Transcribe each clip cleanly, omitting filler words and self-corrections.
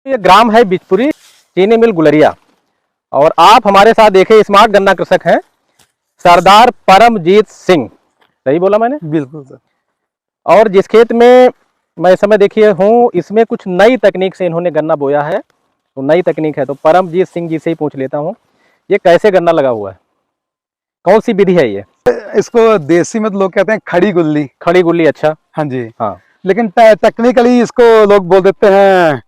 ये ग्राम है बिचपुरी, चीनी मिल गुलरिया। और आप हमारे साथ देखे स्मार्ट गन्ना कृषक हैं सरदार परमजीत सिंह। सही बोला मैंने? बिल्कुल सर। और जिस खेत में मैं इस समय देखिए हूँ, इसमें कुछ नई तकनीक से इन्होंने गन्ना बोया है। तो नई तकनीक है, तो परमजीत सिंह जी से ही पूछ लेता हूँ, ये कैसे गन्ना लगा हुआ है, कौन सी विधि है ये? इसको देसी में तो लोग कहते हैं खड़ी गुल्ली। खड़ी गुल्ली, अच्छा। हाँ जी। हाँ, लेकिन टेक्निकली इसको लोग बोल देते हैं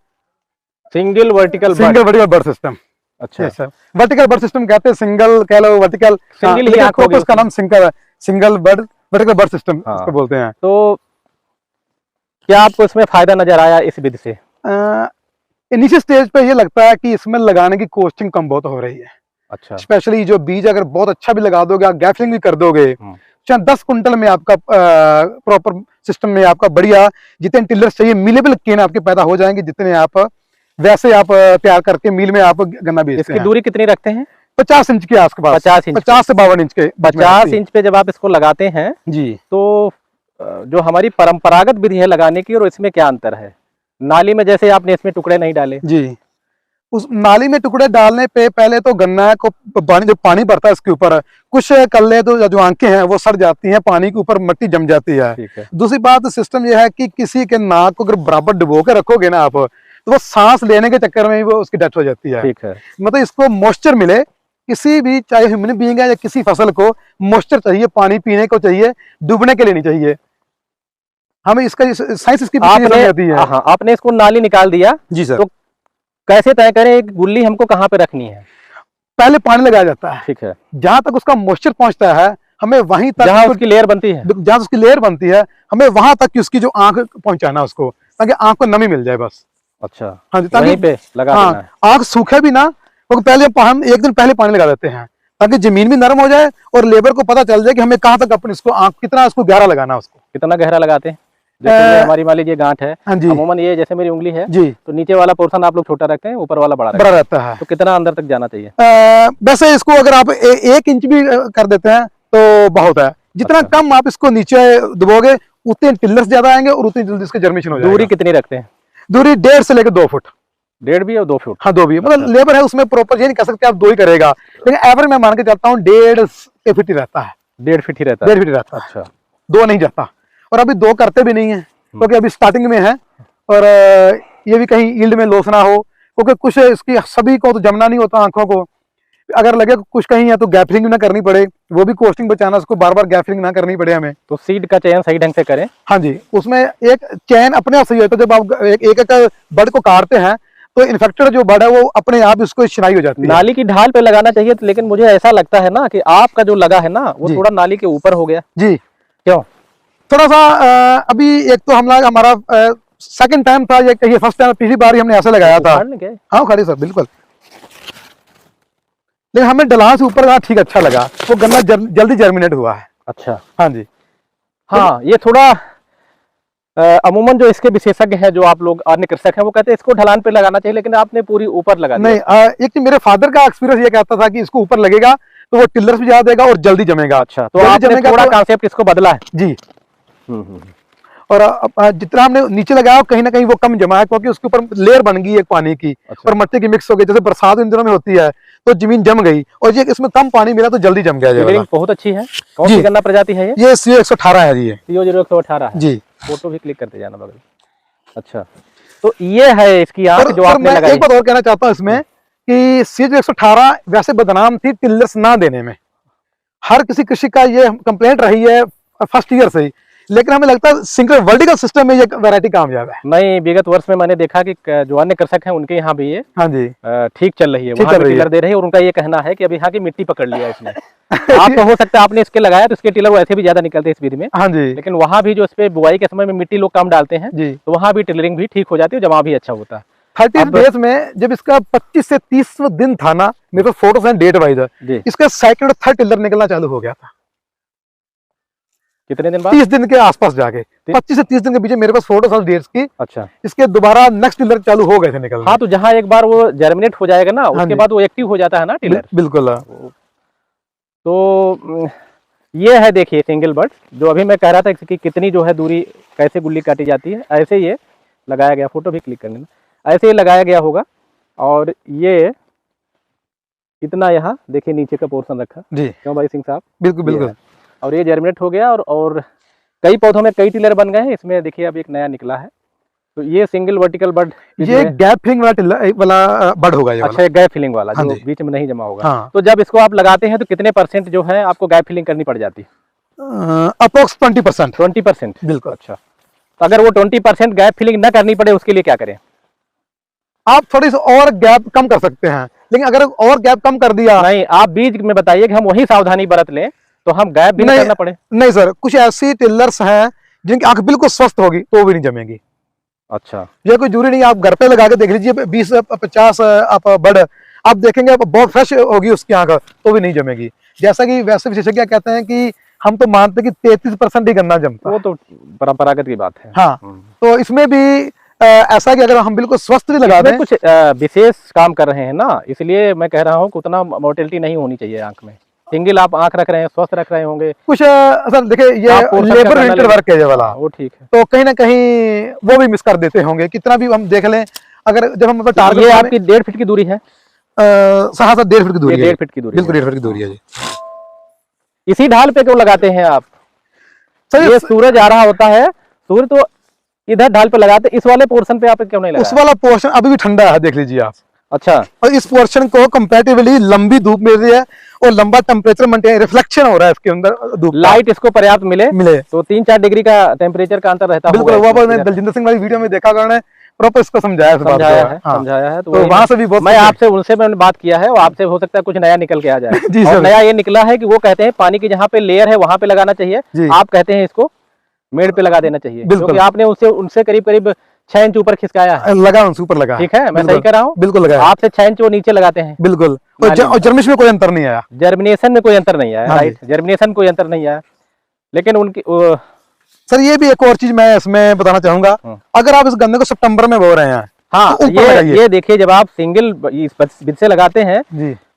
सिंगल वर्टिकल बर्ड सिस्टम। अच्छा सर, वर्टिकल बर्ड सिस्टम कहते हैं, सिंगल कह लो, वर्टिकल सिंगल ही आंख होगी उसका नाम सिंगल वर्टिकल बर्ड सिस्टम इसको बोलते हैं। तो क्या आपको इसमें फायदा नजर आया इस विधि से? इनिशियल स्टेज पे ये लगता है कि इसमें लगाने की कॉस्टिंग कम बहुत हो रही है। अच्छा। स्पेशली जो बीज अगर बहुत अच्छा भी लगा दोगे, गैपलिंग भी कर दोगे, चाहे 10 कुंटल में आपका प्रॉपर सिस्टम में आपका बढ़िया जितने टिलर्स चाहिए मिलेबल केन आपके पैदा हो जाएंगे, जितने आप वैसे आप तैयार करके मिल में आप गन्ना बेचते हैं। इसकी दूरी कितनी रखते हैं? 50 इंच के आसपास। 50 इंच, 50 से 52 इंच के। 50 इंच पे जब आप इसको लगाते हैं जी, तो जो हमारी परंपरागत विधि है लगाने की और इसमें क्या अंतर है? नाली में जैसे आपने इसमें टुकड़े नहीं डाले जी, उस नाली में टुकड़े डालने पे पहले तो गन्ना को जो पानी पड़ता है इसके ऊपर, कुछ कल्ले तो जो आंखें हैं वो सड़ जाती हैं, पानी के ऊपर मिट्टी जम जाती है। दूसरी बात सिस्टम यह है कि किसी के नाक को अगर बराबर डुबो के रखोगे ना आप, तो वो सांस लेने के चक्कर में ही वो उसकी डेथ हो जाती है। ठीक है। मतलब इसको मॉइस्चर मिले, किसी भी चाहे ह्यूमन बीइंग है या किसी फसल को मॉइस्चर चाहिए, पानी पीने को चाहिए, डूबने के लिए नहीं चाहिए। हमें इसका साइंस इसकी आपने इसको नाली निकाल दिया जी सर, तो कैसे तय करें एक गुल्ली हमको कहाँ पे रखनी है? पहले पानी लगाया जाता है। ठीक है। जहां तक उसका मॉइस्चर पहुंचता है हमें वहीं तक, जहां उसकी लेयर बनती है, जहां उसकी लेयर बनती है हमें वहां तक की उसकी जो आंख पहुंचाना उसको, ताकि आंख को नमी मिल जाए बस। अच्छा। हाँ जी, ताकि पे लगा देना है। आंख सूखे भी ना, तो पहले हम एक दिन पहले पानी लगा देते हैं ताकि जमीन भी नरम हो जाए और लेबर को पता चल जाए कि हमें कहाँ तक अपने इसको आंख कितना उसको गहरा लगाना, उसको कितना गहरा लगाते हैं? जैसे हमारी मान लीजिए गांठ है, अमूमन ये जैसे मेरी उंगली है जी, तो नीचे वाला पोर्शन आप लोग छोटा रखते हैं, ऊपर वाला बड़ा रहता है। तो कितना अंदर तक जाना चाहिए? वैसे इसको अगर आप 1 इंच भी कर देते हैं तो बहुत है। जितना कम आप इसको नीचे दबोगे उतने टिलर्स ज्यादा आएंगे और उतनी जल्दी इसका जर्मिनेशन हो जाएगा। दूरी कितनी रखते हैं? दूरी 1.5 से लेकर 2 फुट। 1.5 भी और 2 फुट? हाँ, 2 भी। मतलब लेबर है उसमें प्रॉपर ये नहीं कह सकते आप 2 ही करेगा, लेकिन एवरेज मैं मान के चलता हूँ 1.5 फीट ही रहता है। 1.5 फीट ही रहता है? 1.5 फीट रहता है। अच्छा। 2 नहीं जाता। और अभी 2 करते भी नहीं है क्योंकि अभी स्टार्टिंग में है, और ये भी कहीं यील्ड में लॉस ना हो, क्योंकि कुछ इसकी सभी को तो जमना नहीं होता आंखों को। अगर लगे कुछ कहीं है तो गैपलिंग ना करनी पड़े, वो भी कॉस्टिंग बचाना, उसको बार बार गैपलिंग ना करनी पड़े हमें। तो सीड का चयन सही ढंग से करें। हाँ जी, उसमें एक चयन अपने आप सही होता है। जब आप एक बर्ड को काटते हैं तो इन्फेक्टेड जो बर्ड है वो अपने आप उसको शिनाई हो जाती है। नाली की ढाल पे लगाना चाहिए, लेकिन मुझे ऐसा लगता है ना कि आपका जो लगा है ना वो थोड़ा नाली के ऊपर हो गया जी। क्यों? थोड़ा सा अभी एक तो हमारा सेकंड टाइम था ये फर्स्ट टाइम, पिछली बार हमने ऐसे लगाया था। हाँ खाली सर, बिल्कुल। लेकिन हमें ढलान से ऊपर ठीक अच्छा लगा, वो गन्ना जल्दी जर्मिनेट हुआ है। अच्छा। हाँ जी। हाँ, ये थोड़ा अमूमन जो इसके विशेषज्ञ हैं, जो आप लोग अन्य कृषक हैं, वो कहते हैं इसको ढलान पे लगाना चाहिए, लेकिन आपने पूरी ऊपर लगा दिया। नहीं, एक मेरे फादर का एक्सपीरियंस ये कहता था कि इसको ऊपर लगेगा तो वो टिलर्स भी ज्यादा देगा और जल्दी जमेगा। अच्छा, तो आपने थोड़ा कांसेप्ट इसको बदला है जी। और जितना हमने नीचे लगाया कहीं ना कहीं वो कम जमा है, क्योंकि उसके ऊपर लेयर बन गई एक पानी की। अच्छा। और मिट्टी की मिक्स हो गई, जैसे बरसात इन दिनों में होती है तो जमीन जम गई, और ये इसमें कम पानी मिला तो जल्दी जम गया। बहुत अच्छी है। कौन सी गन्ना प्रजाति है ये CO 118 है जी। CO 118 जी। फोटो भी क्लिक करते जाना बगल। अच्छा, तो ये है इसकी आंख जो आपने लगाई। एक बात और कहना चाहता हूँ इसमें कि CO 118 वैसे बदनाम थी टिलर्स ना देने में। हर किसी कृषि का ये कंप्लेंट रही है फर्स्ट ईयर से ही, लेकिन हमें लगता है सिंगल वर्टिकल सिस्टम में ये वैरायटी कामयाब है। नहीं, विगत वर्ष में मैंने देखा कि जो अन्य कृषक हैं उनके यहाँ भी ये हाँ जी ठीक चल रही है, वहाँ भी टिलर दे रही है, और उनका ये कहना है कि अभी यहाँ की मिट्टी पकड़ लिया इसने। आपको हो सकता है आपने इसके लगाया तो इसके टिलर वैसे भी ज्यादा निकलते हैं इस विधि में। हाँ जी। लेकिन वहाँ भी जो इस पे बुआई के समय में मिट्टी लोग कम डालते हैं जी, तो वहाँ भी टिलरिंग भी ठीक हो जाती है, जमा भी अच्छा होता है। 30 डेज में जब इसका 25 से 30 दिन था ना, मेरे पास फोटोस हैं डेट वाइज, इसका सेकंड थर्ड टिलर निकलना चालू हो गया था। कितने दिन बाद? 30 दिन के आसपास जाके, 25 से 30 दिन के बीच मेरे पास फोटोस हैं डेट्स की। अच्छा। इसके दोबारा नेक्स्ट टिलर चालू हो गए थे निकलना। हाँ, तो जहाँ एक बार वो जर्मिनेट हो जाएगा ना, उसके बाद वो एक्टिव हो जाता है ना टिलर। बिल्कुल। तो ये है, देखिए सिंगल बर्ड, जो अभी मैं कह रहा था कि कितनी जो है दूरी, कैसे गुल्ली काटी जाती है, ऐसे ये लगाया गया। फोटो भी क्लिक कर लेना। ऐसे ही लगाया गया होगा। और ये इतना यहाँ देखिए नीचे का पोर्शन रखा जी, क्यों भाई सिंह साहब? बिल्कुल बिल्कुल। और ये जर्मिनेट हो गया और कई पौधों में कई टिलर बन गए हैं। इसमें देखिए अब एक नया निकला है। तो ये सिंगल वर्टिकल बड, ये गैप फिलिंग वाला बड होगा ये। अच्छा, गैप फिलिंग वाला जो बीच में नहीं जमा होगा। हाँ। तो जब इसको आप लगाते हैं तो कितने % जो है आपको गैप फिलिंग करनी पड़ जाती है? अप्रोक्स 20%। 20%, बिल्कुल। अच्छा, तो अगर वो 20% गैप फिलिंग ना करनी पड़े उसके लिए क्या करें? आप थोड़ी सी और गैप कम कर सकते हैं, लेकिन अगर और गैप कम कर दिया, नहीं, आप बीज में बताइए कि हम वही सावधानी बरत लें तो हम गैप भी नहीं करना पड़े। नहीं सर, कुछ ऐसी टिलर्स हैं जिनकी आंख बिल्कुल स्वस्थ होगी तो भी नहीं जमेगी। अच्छा, ये कोई जरूरी नहीं, आप घर पे लगा के देख लीजिए 20-50 आप बड आप देखेंगे बहुत फ्रेश होगी उसकी आंख तो भी नहीं जमेगी। जैसा कि वैसे विशेषज्ञ कहते हैं कि हम तो मानते हैं कि 33% ही गन्ना जमता है। वो तो परंपरागत की बात है। हाँ, तो इसमें भी ऐसा कि अगर हम बिल्कुल स्वस्थ भी लगा दें, कुछ विशेष काम कर रहे हैं ना, इसलिए मैं कह रहा हूँ कि उतना मोर्टेलिटी नहीं होनी चाहिए आंख में। सिंगल आप आंख रख रहे हैं, स्वस्थ रख रहे होंगे कुछ सर। देखिए ये लेबर रेंटेड वर्क है ये वाला, वो ठीक है, तो कहीं ना कहीं वो भी मिस कर देते होंगे। कितना भी हम देख लें, अगर जब हम टारगेट, ये आपकी 1.5 फीट की दूरी है। हाँ सर, 1.5 फीट की दूरी है। 1.5 फीट की दूरी, बिल्कुल 1.5 फीट की दूरी है जी। इसी ढाल पे क्यों लगाते हैं आप? सर ये सूरज आ रहा होता है, सूर्य तो इधर ढाल पे लगाते, इस वाले पोर्शन पे आप क्यों नहीं लगाते? उस वाला पोर्शन अभी भी ठंडा है, देख लीजिए आप। अच्छा, और इस पोर्शन को कंपैरेटिवली लंबी धूप मिल रही है और लंबा टेम्परेचर मेंटेन, रिफ्लेक्शन हो रहा है इसके अंदर धूप, लाइट इसको पर्याप्त मिले तो 3-4 डिग्री का टेम्परेचर का अंतर रहता है। बिल्कुल, वो मैंने दलजिंदर सिंह वाली वीडियो में देखा, उन्होंने प्रॉपर इसको समझाया है। तो वहां से भी मैं आपसे उनसे मैंने बात किया है, और आपसे हो सकता है कुछ नया निकल के आ जाए। जी सर, नया ये निकला है कि वो कहते हैं पानी की जहाँ पे लेयर है वहां पे लगाना चाहिए, आप कहते हैं इसको मेड़ पे लगा देना चाहिए, क्योंकि आपने उनसे करीब 6 इंच ऊपर खिसकाया है। लगा उनसे ऊपर लगा, ठीक है, मैं सही कर रहा हूँ? बिल्कुल लगा, आपसे 6 इंच वो नीचे लगाते हैं। बिल्कुल, और जर्मिनेशन में कोई अंतर नहीं आया। जर्मिनेशन में कोई अंतर नहीं आया, राइट, जर्मिनेशन कोई अंतर नहीं आया। लेकिन उनकी सर ये भी एक और चीज मैं इसमें बताना चाहूंगा, अगर आप इस गन्ने को सितंबर में बो रहे हैं, हाँ, तो ये देखिए, जब आप सिंगल बीज से लगाते हैं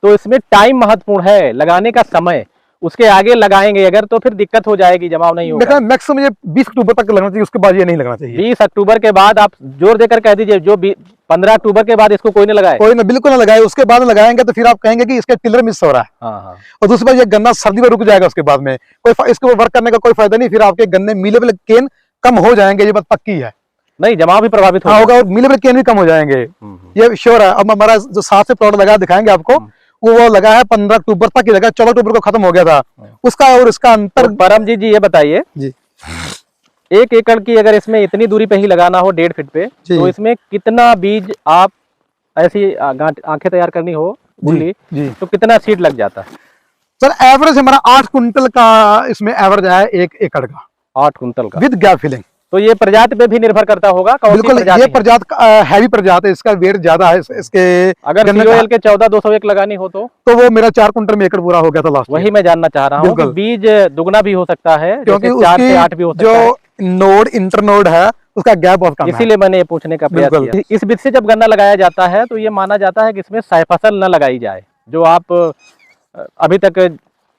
तो इसमें टाइम महत्वपूर्ण है, लगाने का समय। उसके आगे लगाएंगे अगर तो फिर दिक्कत हो जाएगी, जमाव नहीं होगा। मैक्सिमम ये 20 अक्टूबर तक लगना चाहिए, उसके बाद ये नहीं लगना चाहिए। 20 अक्टूबर के बाद आप जोर देकर कह दीजिए, जो 15 अक्टूबर के बाद इसको कोई नहीं लगाए, कोई ना, बिल्कुल ना लगाए। उसके बाद लगाएंगे तो फिर आप कहेंगे कि इसका टिलर मिस हो रहा है। हाँ। और दूसरी बात, ये गन्ना सर्दी में रुक जाएगा, उसके बाद में कोई इसको वर्क करने का कोई फायदा नहीं। फिर आपके गन्ने मीलेबल केन कम हो जाएंगे, ये बात पक्की है। नहीं, जमाव भी प्रभावित होगा और मीलेबल केन भी कम हो जाएंगे, ये श्योर है। अब हमारा जो 7 से प्लॉट लगा दिखाएंगे आपको, वो लगा है 15 अक्टूबर तक ही लगा, 14 अक्टूबर को खत्म हो गया था उसका और इसका अंतर। परम जी ये बताइए जी, 1 एकड़ की अगर इसमें इतनी दूरी पे ही लगाना हो 1.5 फीट पे, तो इसमें कितना बीज आप ऐसी आंखें तैयार करनी हो बुल्ली, तो कितना सीड लग जाता है? सर एवरेज हमारा 8 कुंटल का इसमें एवरेज है 1 एकड़ का। 8 कुंटल का विद गैप फिलिंग। तो ये प्रजाति पे भी निर्भर करता होगा। बिल्कुल, ये प्रजाति हैवी प्रजाति है, इसका वेट ज्यादा है। इसके अगर COL के 14-201 लगानी हो तो वो मेरा 4 कुंटल में एकड़ पूरा हो गया था लास्ट। वही मैं जानना चाह रहा हूँ, बीज दुगना भी हो सकता है, क्योंकि 4 से 8 भी हो सकता है। जो नोड इंटरनोड है उसका गैप बहुत कम है, इसीलिए मैंने ये पूछने का प्रयास किया। इस बीज से जब गन्ना लगाया जाता है तो ये माना जाता है कि इसमें सह फसल न लगाई जाए। जो आप अभी तक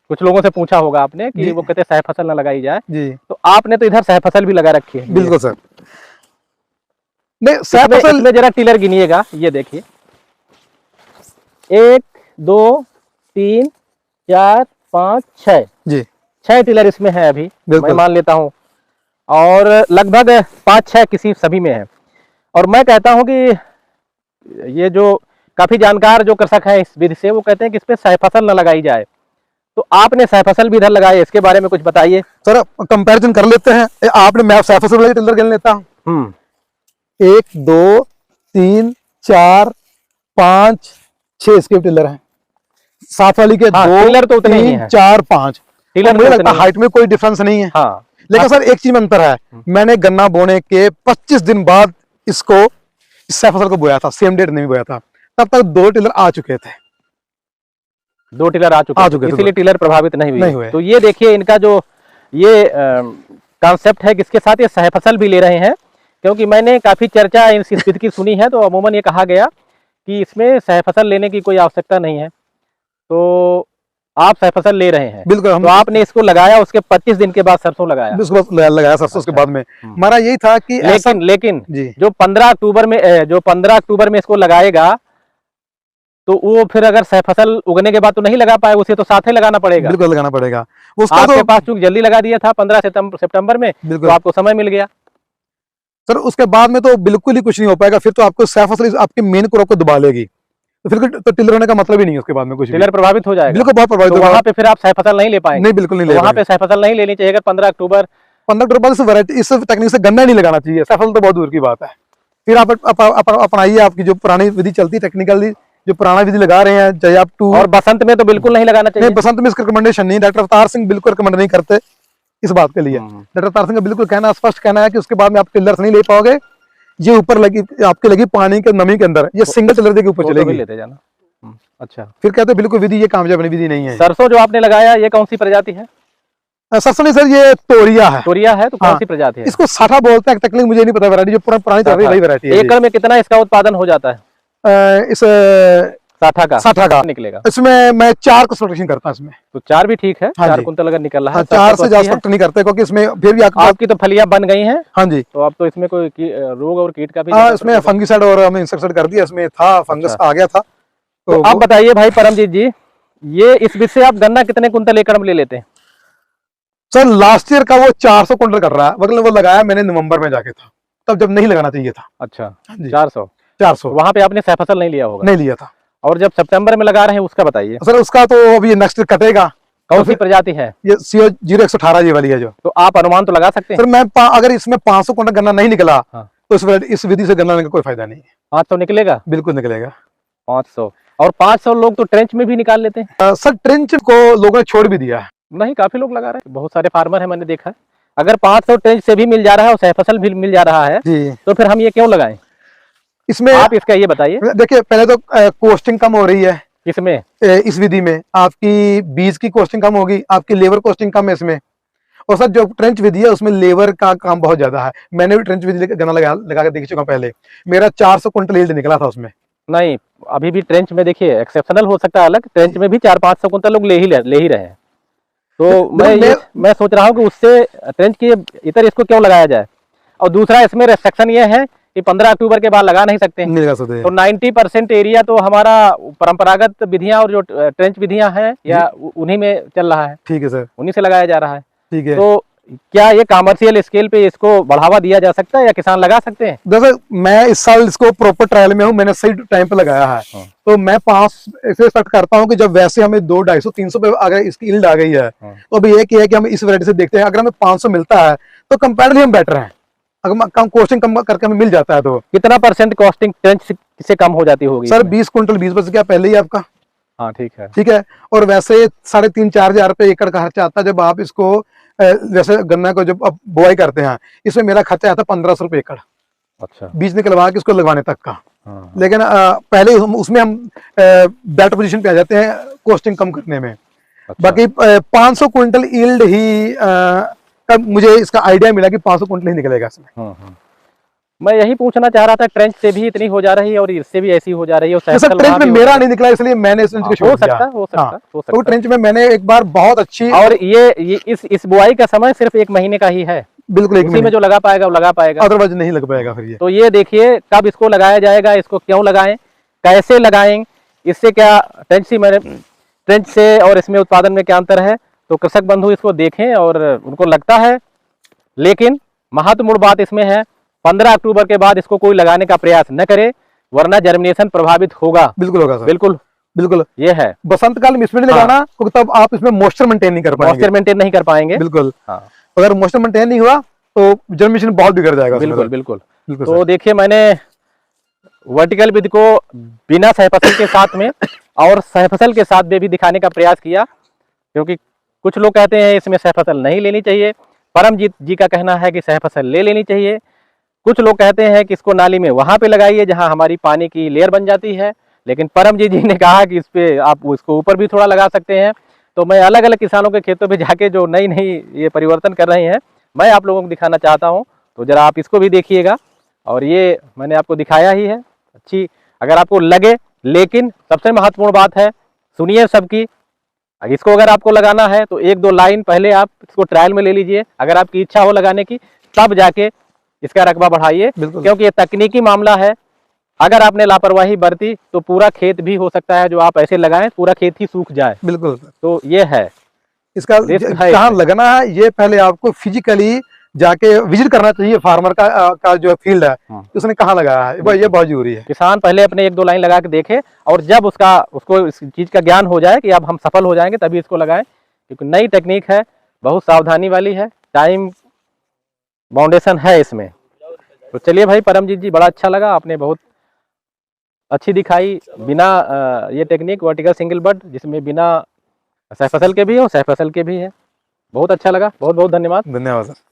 कुछ लोगों से पूछा होगा आपने कि वो कहते सह फसल न लगाई जाए जी, तो आपने तो इधर सह फसल भी लगा रखी है। बिल्कुल सर, नहीं सह फसल में जरा टिलर गिनिएगा, ये देखिए 1 2 3 4 5 6 जी, 6 टिलर इसमें है अभी, मैं मान लेता हूँ, और लगभग 5-6 किसी सभी में है। और मैं कहता हूँ कि ये जो काफी जानकार जो कृषक है इस विधि से, वो कहते हैं कि इस पे सह फसल न लगाई जाए। तो आपने सह फसल भी इधर लगाए, इसके बारे में कुछ बताइए। सर कंपैरिजन कर लेते हैं, आपने मैं सह फसल वाले टिलर गिन लेता हूँ। 1 2 3 4 5 6 इसके टिलर हैं, 7 वाली के 2 टिलर तो 3 4 5 टिलर। मुझे लगता है हाइट में कोई डिफरेंस नहीं है। हाँ, लेकिन सर एक चीज में अंतर है, मैंने गन्ना बोने के 25 दिन बाद इसको सह फसल को बोया था, सेम डेट नहीं बोया था, तब तक 2 टिलर आ चुके थे। 2 टिलर आ चुके इसीलिए टिलर प्रभावित नहीं हुए। तो ये देखिए इनका जो ये कॉन्सेप्ट है, किसके साथ ये सह फसल भी ले रहे हैं, क्योंकि मैंने काफी चर्चा इस विधि की सुनी है, तो अमूमन ये कहा गया कि इसमें सह फसल लेने की कोई आवश्यकता नहीं है। तो आप सह फसल ले रहे हैं। बिल्कुल। तो आपने इसको लगाया, उसके 25 दिन के बाद सरसों लगाया, लगाया सरसों। उसके बाद में हमारा यही था कि लेकिन जो 15 अक्टूबर में इसको लगाएगा, तो वो फिर अगर सह फसल उगने के बाद तो नहीं लगा पाएगा, उसे तो साथ ही लगाना पड़ेगा। बिल्कुल लगाना पड़ेगा। आपके पास चूंकि जल्दी लगा दिया था 15 सितंबर में, तो आपको समय मिल गया। सर उसके बाद में तो बिल्कुल ही कुछ नहीं हो पाएगा, फिर तो आपको सह फसल आपके मेन क्रॉप को दबा लेगी, तो फिर तो टिलर होने का मतलब ही नहीं है। उसके बाद में कुछ टिलर प्रभावित हो जाएगा। बिल्कुल बहुत प्रभावित होगा। वहां पे फिर आप सह फसल नहीं ले पाएंगे। नहीं, बिल्कुल नहीं ले वहां पे सह फसल नहीं लेनी चाहिए। 15 अक्टूबर इस टेक्निक से गन्ना नहीं लगाना चाहिए। सफल तो बहुत दूर की बात है। फिर आप अपनाइए, आपकी जो पुरानी विधि चलती, टेक्निकली जो पुराना विधि लगा रहे हैं, चाहे आप और बसंत में तो बिल्कुल नहीं लगाना चाहिए। नहीं, बसंत में इसका रिकमेंडेशन नहीं। डॉक्टर अवतार सिंह बिल्कुल रिकमेंड नहीं करते इस बात के लिए। डॉक्टर अवतार सिंह का बिल्कुल कहना, स्पष्ट कहना है कि उसके बाद में आप टिलर्स नहीं ले पाओगे। ये ऊपर लगी आपके लगी पानी के नमी के अंदर, ये सिंगल टिलर के ऊपर चलेगी। लेते जाना। अच्छा, फिर कहते हैं बिल्कुल विधि ये कामयाब विधि नहीं है। सरसों जो आपने लगाया, ये कौन सी प्रजाति है? सरसों नहीं सर, ये तोरिया है। तोरिया है, तो कौन सी प्रजाति है? इसको साठा बोलते हैं, टेक्निक मुझे नहीं पता। वैरायटी जो पुरानी चल रही है वही वैरायटी है। एकड़ में कितना इसका उत्पादन हो जाता है? इस साठा का निकलेगा। इसमें मैं 4 प्रोडक्शन करता हूँ इसमें। तो 4 भी ठीक है। 4 कुंतल अगर निकल रहा है। 4 से ज्यादा नहीं करते, क्योंकि इसमें फिर भी आपकी तो फलियां बन गई हैं। हाँ जी। तो अब तो इसमें कोई रोग और कीट का भी इसमें फंगिसाइड और हमने इंसेक्टिसाइड कर दिया। इसमें था फंगस आ गया था। तो आप बताइए भाई परमजीत जी, ये इस बीच से आप गन्ना कितने कुंतल एकड़ में ले लेते हैं? सर लास्ट ईयर का वो 400 कुंटल कर रहा है। मतलब वो लगाया मैंने नवंबर में जाके था, तब जब नहीं लगाना चाहिए था। अच्छा, 400। वहां पे आपने सह फसल नहीं लिया होगा? नहीं लिया था। और जब सितंबर में लगा रहे हैं उसका बताइए। सर उसका तो अभी नेक्स्ट कटेगा। कौन सी प्रजाति है? ये CO 0118 ये वाली है जो। तो आप अनुमान तो लगा सकते हैं? सर मैं अगर इसमें 500 कुंटल गन्ना नहीं निकला, तो इस विधि से गन्ना लेने का कोई फायदा नहीं है। 500 निकलेगा? बिल्कुल निकलेगा 500। और 500 लोग तो ट्रेंच में भी निकाल लेते हैं। सर ट्रेंच को लोगों ने छोड़ भी दिया है। नहीं, काफी लोग लगा रहे हैं, बहुत सारे फार्मर है, मैंने देखा है। अगर 500 ट्रेंच से भी मिल जा रहा है और सह फसल भी मिल जा रहा है, तो फिर हम ये क्यों लगाएं? इसमें आप इसका ये बताइए। देखिए, पहले तो कॉस्टिंग कम हो रही है इसमें, इस विधि में आपकी बीज की कॉस्टिंग कम होगी, आपकी लेबर कॉस्टिंग कम है इसमें। और सर जो ट्रेंच विधि है उसमें लेबर का काम बहुत ज्यादा है। मैंने भी ट्रेंच विधि गन्ना लगा के देख चुका पहले। मेरा 400 कुंटल यील्ड निकला था उसमें। नहीं, अभी भी ट्रेंच में देखिए एक्सेप्शनल हो सकता है अलग, ट्रेंच में भी 400-500 कुंटल लोग ले ही रहे हैं। तो मैं सोच रहा हूँ कि उससे ट्रेंच की इतर इसको क्यों लगाया जाए। और दूसरा इसमें रेस्ट्रिक्शन ये है कि 15 अक्टूबर के बाद लगा नहीं सकते। नहीं लगा सकते। तो 90% एरिया तो हमारा परंपरागत विधियां और जो ट्रेंच विधियां हैं या उन्हीं में चल रहा है। ठीक है सर, उन्हीं से लगाया जा रहा है। ठीक है। तो क्या ये कमर्शियल स्केल पे इसको बढ़ावा दिया जा सकता है या किसान लगा सकते हैं? देखो, मैं इस साल इसको प्रॉपर ट्रायल में हूँ, मैंने सही टाइम पे लगाया है। तो मैं 5 से स्टार्ट करता हूँ कि जब वैसे हमें 200, 250, 300 पे अगर इसकी यील्ड आ गई है, तो अभी ये है कि हम इस वैरायटी से देखते हैं। अगर हमें 500 मिलता है तो कंपैरेटिवली हम बेटर हैं। अगर कम कॉस्टिंग कम करके हमें मिल जाता है तो कितना % कॉस्टिंग ट्रेंच से कम हो जाती होगी? सर 20 कुंटल 20 बच गया पहले ही आपका। हाँ, ठीक है, ठीक है। और वैसे 3,500-4,000 रुपए एकड़ का खर्चा आता है जब आप इसको वैसे गन्ना को जब आप बुआई करते हैं। इसमें मेरा खर्चा आता है 1500 रुपए एकड़। अच्छा, बीज निकलवा के इसको लगवाने तक का। लेकिन पहले उसमें हम बेटर पोजीशन पे आ जाते हैं कॉस्टिंग कम करने में। अच्छा। बाकी 500 कुंटल यील्ड ही तब मुझे इसका आइडिया मिला कि 500 कुंटल ही निकलेगा इसमें। मैं यही पूछना चाह रहा था, ट्रेंच से भी इतनी हो जा रही है और इससे भी ऐसी हो जा रही है। सर ट्रेंच में मेरा नहीं निकला, इसलिए मैंने इस ट्रेंच को छोड़ दिया। हो सकता। तो ट्रेंच में मैंने एक बार बहुत अच्छी, और ये इस बुआई का समय सिर्फ 1 महीने का ही है। बिल्कुल, उसी में जो लगा पाएगा वो लगा पाएगा, अदरवाइज नहीं लग पाएगा फिर ये। तो ये देखिए कब इसको लगाया जाएगा, इसको क्यों लगाएं, कैसे लगाएं, इससे क्या ट्रेंच से और इसमें उत्पादन में क्या अंतर है। तो कृषक बंधु इसको देखें और उनको लगता है। लेकिन महत्वपूर्ण बात इसमें है, 15 अक्टूबर के बाद इसको कोई लगाने का प्रयास न करे, वरना जर्मिनेशन प्रभावित होगा। बिल्कुल होगा सर, बिल्कुल ये है। बसंत काल में इसमें नहीं लगाना, क्योंकि तब आप इसमें मॉइस्चर मेंटेन नहीं कर पाएंगे। बिल्कुल, अगर मॉइस्चर मेंटेन नहीं हुआ तो जर्मिनेशन बहुत बिगड़ जाएगा। बिल्कुल। तो देखिए, मैंने वर्टिकल विधि को बिना सह फसल के साथ में और सह फसल के साथ में भी दिखाने का प्रयास किया, क्योंकि कुछ लोग कहते हैं इसमें सह फसल नहीं लेनी चाहिए। परमजीत जी का कहना है कि सह फसल ले लेनी चाहिए। कुछ लोग कहते हैं कि इसको नाली में वहां पे लगाइए जहां हमारी पानी की लेयर बन जाती है, लेकिन परमजीत जी ने कहा कि इस पे आप इसको ऊपर भी थोड़ा लगा सकते हैं। तो मैं अलग अलग किसानों के खेतों पे जाके जो नई ये परिवर्तन कर रहे हैं, मैं आप लोगों को दिखाना चाहता हूं। तो जरा आप इसको भी देखिएगा, और ये मैंने आपको दिखाया ही है अच्छी, अगर आपको लगे। लेकिन सबसे महत्वपूर्ण बात है, सुनिए सबकी, इसको अगर आपको लगाना है तो 1-2 लाइन पहले आप इसको ट्रायल में ले लीजिए, अगर आपकी इच्छा हो लगाने की तब जाके इसका रकबा बढ़ाइए, क्योंकि ये तकनीकी मामला है। अगर आपने लापरवाही बरती तो पूरा खेत भी हो सकता है जो आप ऐसे लगाएं पूरा खेत ही सूख जाए। बिल्कुल। तो ये है इसका कहाँ लगना है, ये पहले आपको फिजिकली जाके विजिट करना चाहिए। फार्मर का जो फील्ड है उसने कहाँ लगाया है, ये बहुत जरूरी है। किसान पहले अपने 1-2 लाइन लगा के देखे, और जब उसको इस चीज का ज्ञान हो जाए कि अब हम सफल हो जाएंगे तभी इसको लगाएं, क्योंकि नई टेक्निक है, बहुत सावधानी वाली है, टाइम बाउंडेशन है इसमें। तो चलिए भाई परमजीत जी, बड़ा अच्छा लगा, आपने बहुत अच्छी दिखाई बिना ये टेक्निक वर्टिकल सिंगल बड, जिसमें बिना सह फसल के भी हो सह फसल के भी है। बहुत अच्छा लगा, बहुत बहुत धन्यवाद। धन्यवाद सर।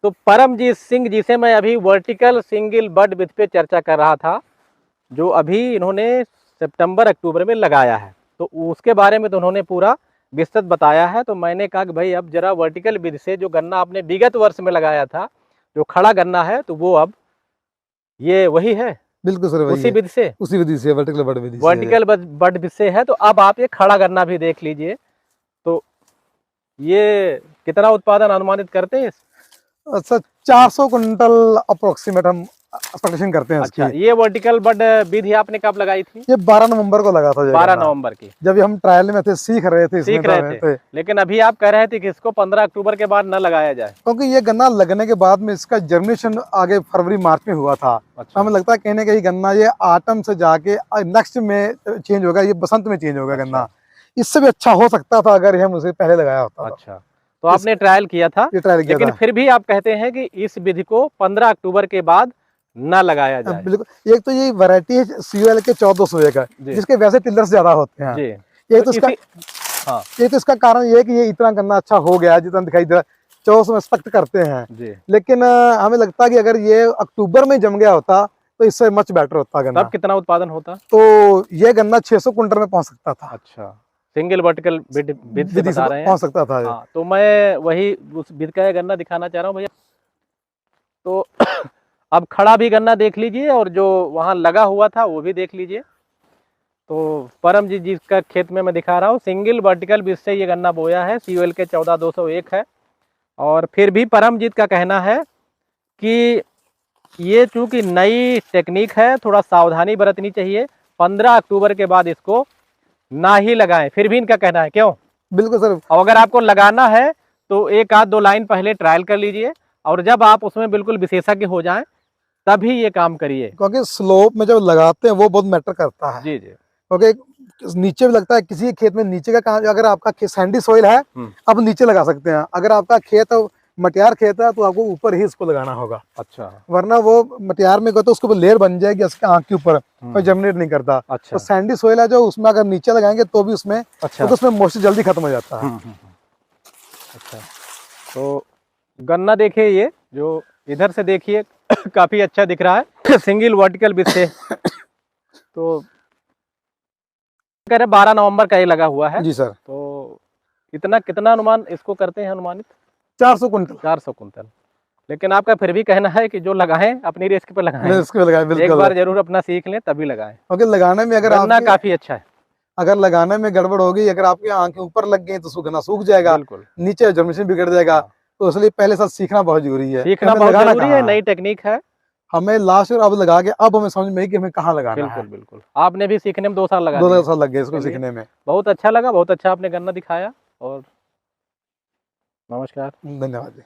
तो परमजीत सिंह जी से मैं अभी वर्टिकल सिंगल बड विथ पे चर्चा कर रहा था, जो अभी इन्होंने सितंबर-अक्टूबर में लगाया है। तो उसके बारे में तो उन्होंने पूरा विस्तृत बताया है। तो मैंने कहा कि भाई अब जरा वर्टिकल विधि से जो गन्ना आपने विगत वर्ष में लगाया था, जो खड़ा गन्ना है, तो वो अब ये वही है। बिल्कुल सर, उसी विधि से वर्टिकल बड विधि से है। तो अब आप ये खड़ा गन्ना भी देख लीजिए, तो ये कितना उत्पादन अनुमानित करते हैं? अच्छा, 400 क्विंटल अप्रोक्सीमेट हम एक्सपेक्टेशन करते हैं। अच्छा, ये वर्टिकल बड विधि आपने कब लगाई थी? ये 12 नवंबर को लगा था। 12 नवंबर की, जब हम ट्रायल में थे, सीख रहे थे। लेकिन अभी आप कह रहे थे कि इसको 15 अक्टूबर के बाद न लगाया जाए, क्योंकि ये गन्ना लगने के बाद में इसका जर्मिनेशन आगे फरवरी मार्च में हुआ था। अच्छा। हमें लगता है कहीं ना कहीं गन्ना ये ऑटम से जाके नेक्स्ट में चेंज होगा, ये बसंत में चेंज होगा। अच्छा। गन्ना इससे भी अच्छा हो सकता था अगर हम उसे पहले लगाया होता। अच्छा, तो आपने ट्रायल किया था, लेकिन फिर भी आप कहते हैं कि इस विधि को 15 अक्टूबर के बाद ना लगाया जाए। बिल्कुल। एक तो ये वैरायटी है COL के 1401 का, जिसके वैसे टिलर्स ज्यादा होते हैं। ये तो इसका ये तो इसका कारण ये है कि ये इतना गन्ना अच्छा हो गया जितना दिखाई दे रहा है। 1400 में एक्सपेक्ट करते हैं, लेकिन हमें लगता है कि अगर ये अक्टूबर में जम गया होता तो इससे मच बेटर होता गन्ना। तब कितना उत्पादन होता? तो ये गन्ना 600 क्विंटल में पहुंच सकता था। अच्छा, सिंगल वर्टिकल विधि से बता रहे हैं, पहुंच सकता था। हाँ, तो मैं वही उस विधि का गन्ना दिखाना चाह रहा हूँ भैया। तो अब खड़ा भी गन्ना देख लीजिए और जो वहाँ लगा हुआ था वो भी देख लीजिए। तो परमजीत जी का खेत में मैं दिखा रहा हूँ, सिंगल वर्टिकल विधि से ये गन्ना बोया है, COL के 14201 है। और फिर भी परमजीत का कहना है कि ये चूंकि नई टेक्निक है, थोड़ा सावधानी बरतनी चाहिए, 15 अक्टूबर के बाद इसको ना ही लगाएं। फिर भी इनका कहना है, क्यों? बिल्कुल सर। और अगर आपको लगाना है तो 1-2 लाइन पहले ट्रायल कर लीजिए, और जब आप उसमें बिल्कुल विशेषज्ञ हो जाएं तभी ये काम करिए, क्योंकि स्लोप में जब लगाते हैं वो बहुत मैटर करता है। जी। क्योंकि नीचे भी लगता है, किसी खेत में नीचे का काम, अगर आपका खेत सैंडी सॉइल है आप नीचे लगा सकते हैं। अगर आपका खेत मटियार खेत है तो आपको ऊपर ही इसको लगाना होगा। अच्छा, वरना वो मटियार में तो उसके ऊपर लेयर बन जाएगी उसके आंख के ऊपर, कोई जर्मिनेट नहीं करता। अच्छा। तो सैंडी सॉइल है जो, उसमें अगर नीचे लगाएंगे तो भी उसमें, तो उसमें मॉइस्चर जल्दी खत्म हो जाता है। अच्छा, तो गन्ना देखिए, ये जो इधर से देखिए काफी अच्छा दिख रहा है सिंगल वर्टिकल विधि से। तो कह रहे 12 नवंबर का ये लगा हुआ है। जी सर। तो कितना अनुमान इसको करते हैं अनुमानित? 400 कुंटल। 400 कुंटल। लेकिन आपका फिर भी कहना है कि जो लगाएं अपनी रिस्क पे लगाएं। रिस्क पे लगाएं, बिल्कुल। एक बार जरूर अपना सीख लें तभी लगाएं। क्योंकि लगाने में अगर गन्ना काफी अच्छा है। अगर लगाने में गड़बड़ होगी, अगर आपकी आंखें ऊपर लग गई तो गन्ना सूख जाएगा, नीचे जर्मिनेशन बिगड़ जाएगा। तो इसलिए पहले साथ सीखना बहुत जरूरी है। सीखना बहुत जरूरी है, नई टेक्निक है। हमें लास्ट ईयर अब लगा के अब हमें समझ में आई कि हमें कहाँ लगाना है। बिल्कुल बिल्कुल। आपने भी सीखने में 2 साल लगा 2 साल लग गए इसको सीखने में। बहुत अच्छा लगा, बहुत अच्छा आपने गन्ना दिखाया। और नमस्कार, धन्यवाद।